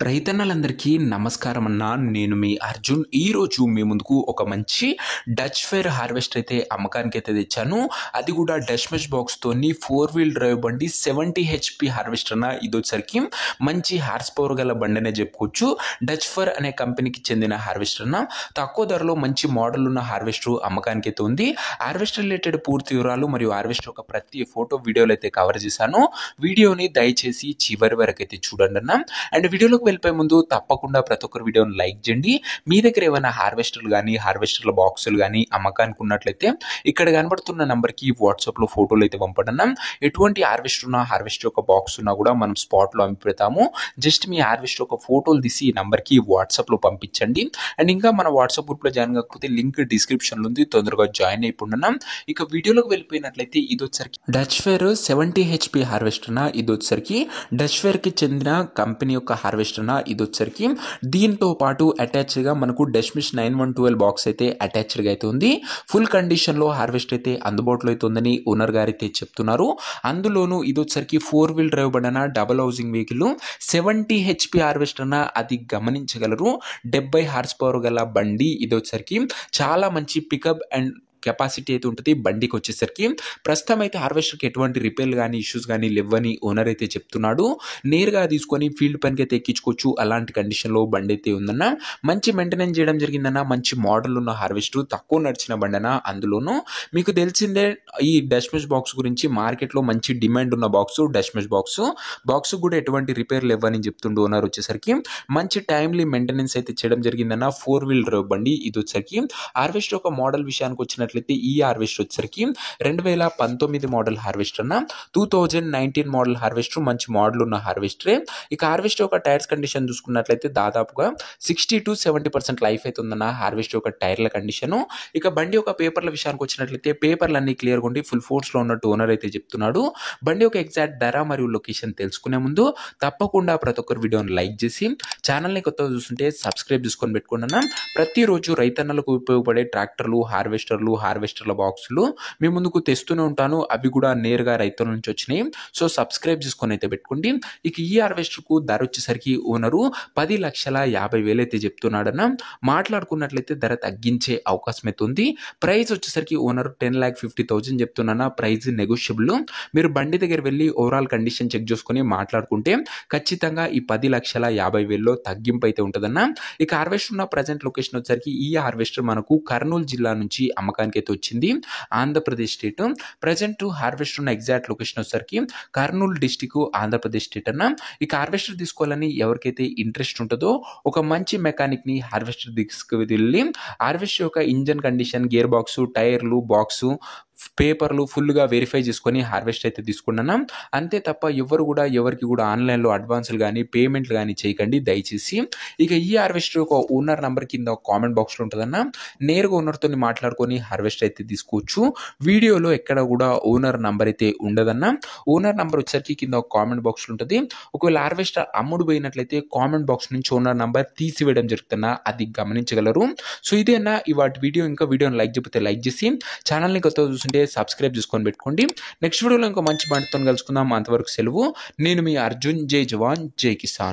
రైతన్నలందరికీ నమస్కారం అన్న. నేను మీ అర్జున్. ఈరోజు మీ ముందుకు ఒక మంచి డచ్ ఫైర్ హార్వెస్టర్ అయితే అమ్మకానికి అయితే తెచ్చాను. అది కూడా డచ్ మెష్ బాక్స్తోని 4 వీల్ డ్రైవ్ బండి 70 HP హార్వెస్టర్ అన్న. ఇది వచ్చరికి మంచి హార్స్ పవర్ గల బండి అనే చెప్పుకోవచ్చు. డచ్ ఫైర్ అనే కంపెనీకి చెందిన హార్వెస్టర్ అన్న. తక్కువ ధరలో మంచి మోడల్ ఉన్న హార్వెస్టర్ అమ్మకానికి అయితే ఉంది. హార్వెస్టర్ రిలేటెడ్ పూర్తి వివరాలు మరియు హార్వెస్టర్ ఒక ప్రతి ఫోటో వీడియోలు అయితే కవర్ చేశాను. వీడియోని దయచేసి చివరి వరకు అయితే చూడండి అన్న. అండ్ వీడియోలోకి వెళ్ళిపోయే ముందు తప్పకుండా ప్రతి ఒక్కరు వీడియోని లైక్ చేయండి. మీ దగ్గర ఏమైనా హార్వెస్టర్లు కానీ హార్వెస్టర్ల బాక్సులు కానీ అమ్మకానికి ఉన్నట్లయితే ఇక్కడ కనబడుతున్న నంబర్కి వాట్సాప్లో ఫోటోలు అయితే పంపడన్నా. ఎటువంటి హార్వెస్టర్ ఉన్నా హార్వెస్టర్ ఒక బాక్స్ ఉన్నా కూడా మనం స్పాట్లో అమ్మి పెడతాము. జస్ట్ మీ హార్వెస్టర్ ఒక ఫోటోలు తీసి ఈ నంబర్కి వాట్సాప్లో పంపించండి. అండ్ ఇంకా మన వాట్సాప్ గ్రూప్లో జాయిన్ కాకపోతే లింక్ డిస్క్రిప్షన్లో ఉంది, తొందరగా జాయిన్ అయిపోండి. ఇక వీడియోలోకి వెళ్ళిపోయినట్లయితే ఇది వచ్చరికి డచ్ ఫైర్ 70 HP హార్వెస్టర్. ఇది వచ్చరికి డచ్ ఫైర్కి చెందిన కంపెనీ యొక్క హార్వెస్టర్. ఇది వచ్చరికి దీంతో పాటు అటాచ్గా మనకు డచ్ మెష్ 9112 బాక్స్ అయితే అటాచ్డ్గా అయితే ఉంది. ఫుల్ కండిషన్లో హార్వెస్టర్ అయితే అందుబాటులో అయితే ఉందని ఓనర్ గారు అయితే చెప్తున్నారు. అందులోనూ ఇది వచ్చరికి 4 వీల్ డ్రైవ్ బండి double housing vehicle 70 HP harvester అది గమనించగలరు. 70 హార్స్ పవర్ గల బండి. ఇది వచ్చరికి చాలా మంచి పికప్ అండ్ కెపాసిటీ అయితే ఉంటుంది బండికి వచ్చేసరికి. ప్రస్తుతం అయితే హార్వెస్టర్కి ఎటువంటి రిపేర్లు కానీ ఇష్యూస్ కానీ లేవని ఓనర్ అయితే చెప్తున్నాడు. నేరుగా తీసుకొని ఫీల్డ్ పనికి అయితే ఎక్కించుకోవచ్చు. అలాంటి కండిషన్లో బండి అయితే ఉందన్న. మంచి మెయింటెనెన్స్ చేయడం జరిగిందన్న. మంచి మోడల్ ఉన్న హార్వెస్టర్, తక్కువ నడిచిన బండి అన్న. అందులోనూ మీకు తెలిసిందే ఈ డచ్ మెష్ బాక్స్ గురించి. మార్కెట్లో మంచి డిమాండ్ ఉన్న బాక్స్ డచ్ మెష్ బాక్స్ కూడా ఎటువంటి రిపేర్లు ఇవ్వని చెప్తుండే ఓనర్ వచ్చేసరికి. మంచి టైమ్లీ మెయింటెనెన్స్ అయితే చేయడం జరిగిందన్న. 4 వీల్ డ్రైవ్ బండి. ఇది వచ్చరికి హార్వెస్టర్ ఒక మోడల్ విషయానికి వచ్చినట్లయితే ఈ హార్వెస్టర్ వచ్చరికి 2019 మోడల్ హార్వెస్టర్ అన్న. 2019 మోడల్ హార్వెస్టర్, మంచి మోడల్ ఉన్న హార్వెస్టరే. ఇక హార్వెస్టర్ ఒక టైర్స్ కండిషన్ చూసుకున్నట్లయితే దాదాపుగా 60 to 70% లైఫ్ అయితే ఉందన్న హార్వెస్టర్ ఒక టైర్ల కండిషను. ఇక బండి ఒక పేపర్ల విషయానికి వచ్చినట్లయితే పేపర్లు అన్ని క్లియర్గా ఉండి ఫుల్ ఫోర్స్లో ఉన్నట్టు ఓనర్ అయితే చెప్తున్నాడు. బండి ఒక ఎగ్జాక్ట్ ధర మరియు లొకేషన్ తెలుసుకునే ముందు తప్పకుండా ప్రతి ఒక్కరు వీడియోని లైక్ చేసి ఛానల్ని కొత్తగా చూస్తుంటే సబ్స్క్రైబ్ చేసుకొని పెట్టుకోండి అన్న. ప్రతిరోజు రైతన్నలకు ఉపయోగపడే ట్రాక్టర్లు, హార్వెస్టర్ల బాక్సులు మీ ముందుకు తెస్తూనే ఉంటాను. అవి కూడా నేరుగా రైతుల నుంచి వచ్చినాయి. సో సబ్స్క్రైబ్ చేసుకొని అయితే పెట్టుకోండి. ఇక ఈ హార్వెస్టర్కు ధర వచ్చేసరికి ఓనరు 10,50,000 అయితే చెప్తున్నాడన్న. మాట్లాడుకున్నట్లయితే ధర తగ్గించే అవకాశం అయితే ఉంది. ప్రైస్ వచ్చేసరికి ఓనరు 10,50,000 చెప్తున్నా. Price negotiable. మీరు బండి దగ్గర వెళ్ళి ఓవరాల్ కండిషన్ చెక్ చేసుకొని మాట్లాడుకుంటే ఖచ్చితంగా ఈ 10,50,000లో తగ్గింపు అయితే ఉంటుందన్న. ఇక హార్వెస్టర్ ఉన్న ప్రజెంట్ లొకేషన్ వచ్చేసరికి ఈ హార్వెస్టర్ మనకు కర్నూలు జిల్లా నుంచి అమ్మకానికి అయితే వచ్చింది, ఆంధ్రప్రదేశ్ స్టేట్. ప్రజెంట్ హార్వెస్టర్ ఉన్న ఎగ్జాక్ట్ లొకేషన్ వచ్చేసరికి కర్నూలు డిస్టిక్, ఆంధ్రప్రదేశ్ స్టేట్ అన్న. ఇక హార్వెస్టర్ తీసుకోవాలని ఎవరికైతే ఇంట్రెస్ట్ ఉంటుందో ఒక మంచి మెకానిక్ని హార్వెస్టర్ తీసుకువెళ్ళి హార్వెస్టర్ యొక్క ఇంజన్ కండిషన్, గేర్ బాక్స్, టైర్లు, బాక్సు, పేపర్లు ఫుల్గా వెరిఫై చేసుకొని హార్వెస్ట్ అయితే తీసుకున్నాను. అంతే తప్ప ఎవరికి కూడా ఆన్లైన్లో అడ్వాన్సులు కానీ పేమెంట్లు కానీ చేయకండి దయచేసి. ఇక ఈ హార్వెస్టర్ ఒక ఓనర్ నెంబర్ కింద కామెంట్ బాక్స్లో ఉంటుందన్న. నేరుగా ఓనర్తో మాట్లాడుకొని హార్వెస్ట్ అయితే తీసుకోవచ్చు. వీడియోలో ఎక్కడ కూడా ఓనర్ నంబర్ అయితే ఉండదన్న. ఓనర్ నంబర్ వచ్చేసరికి కింద కామెంట్ బాక్స్లో ఉంటుంది. ఒకవేళ హార్వెస్టర్ అమ్ముడు పోయినట్లయితే కామెంట్ బాక్స్ నుంచి ఓనర్ నంబర్ తీసివేయడం జరుగుతున్నా, అది గమనించగలరు. సో ఇదే అన్న ఇవాటి వీడియో. ఇంకా వీడియోని లైక్ చెప్తే లైక్ చేసి ఛానల్ని కొత్తగా చూస్తుంటే సబ్స్క్రైబ్ చేసుకొని పెట్టుకోండి. నెక్స్ట్ వీడియోలో ఇంకో మంచి బండితో కలుసుకుందాం. అంతవరకు సెలవు. నేను మీ అర్జున్. జై జవాన్ జై కిసాన్.